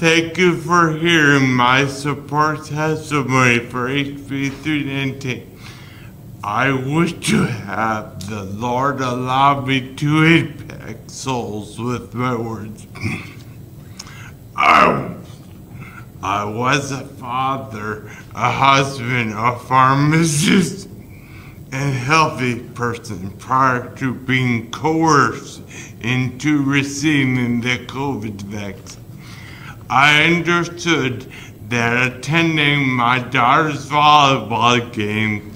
Thank you for hearing my support testimony for HB 319. I wish to have the Lord allow me to impact souls with my words. I was a father, a husband, a pharmacist, and healthy person prior to being coerced into receiving the COVID vaccine. I understood that attending my daughter's volleyball game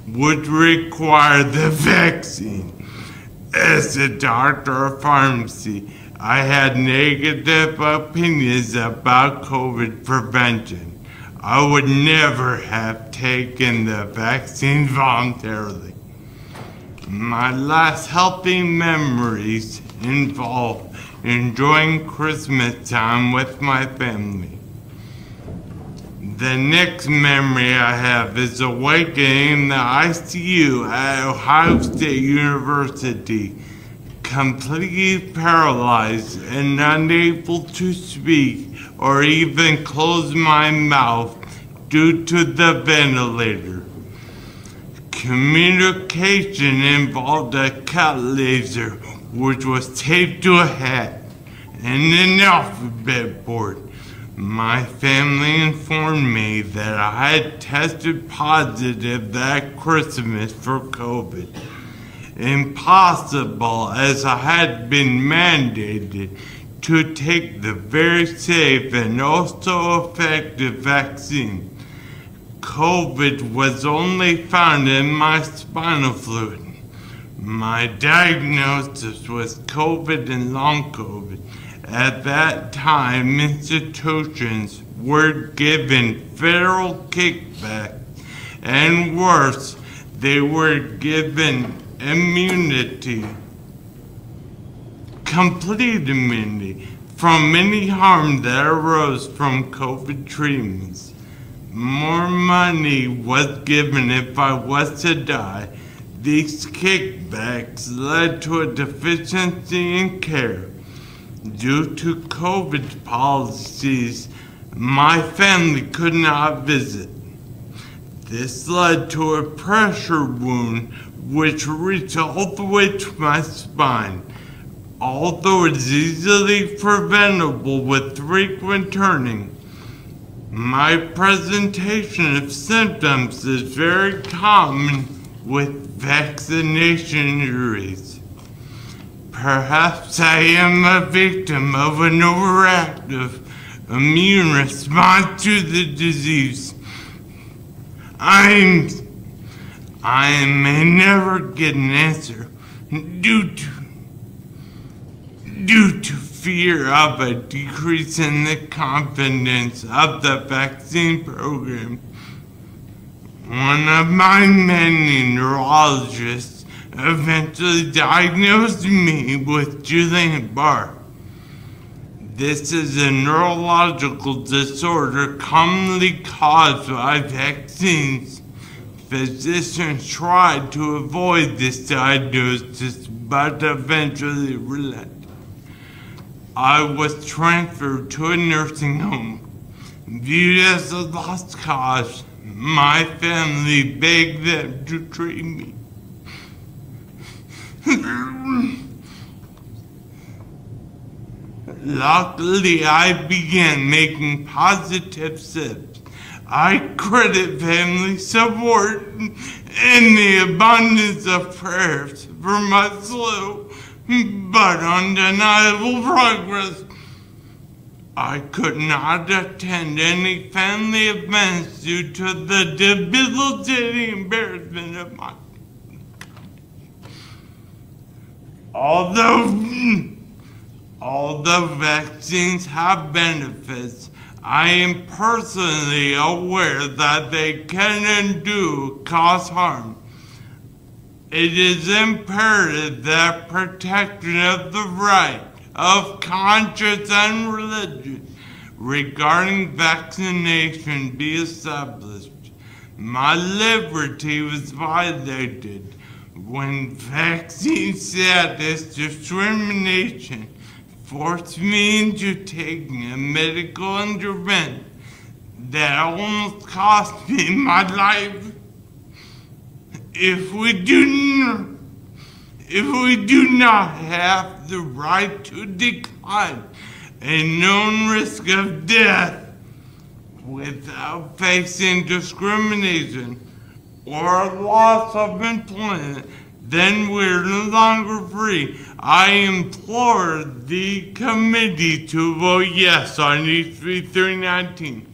would require the vaccine. As a doctor of pharmacy, I had negative opinions about COVID prevention. I would never have taken the vaccine voluntarily. My last healthy memories involve enjoying Christmas time with my family. The next memory I have is awakening in the ICU at Ohio State University, completely paralyzed and unable to speak or even close my mouth due to the ventilator. Communication involved a cut laser which was taped to a hat and an alphabet board. My family informed me that I had tested positive that Christmas for COVID. Impossible, as I had been mandated to take the very safe and also effective vaccine. COVID was only found in my spinal fluid. My diagnosis was COVID and long COVID. At that time, institutions were given federal kickback, and worse, they were given immunity, complete immunity, from any harm that arose from COVID treatments. More money was given if I was to die. These kickbacks led to a deficiency in care. Due to COVID policies, my family could not visit. This led to a pressure wound which reached all the way to my spine. Although it's easily preventable with frequent turning, my presentation of symptoms is very common with vaccination injuries. Perhaps I am a victim of an overactive immune response to the disease. I may never get an answer due to fear of a decrease in the confidence of the vaccine program. One of my many neurologists eventually diagnosed me with Guillain-Barré. This is a neurological disorder commonly caused by vaccines. Physicians tried to avoid this diagnosis, but eventually relented. I was transferred to a nursing home. Viewed as a lost cause, my family begged them to treat me. Luckily, I began making positive steps. I credit family support and the abundance of prayers for my slow but undeniable progress. I could not attend any family events due to the debilitating embarrassment of my Although vaccines have benefits, I am personally aware that they can and do cause harm. It is imperative that protection of the right of conscience and religion regarding vaccination be established. My liberty was violated when vaccine status discrimination force me into taking a medical intervention that almost cost me my life. If we do not have the right to decline a known risk of death without facing discrimination or loss of employment, then we're no longer free. I implore the committee to vote yes on HB 319.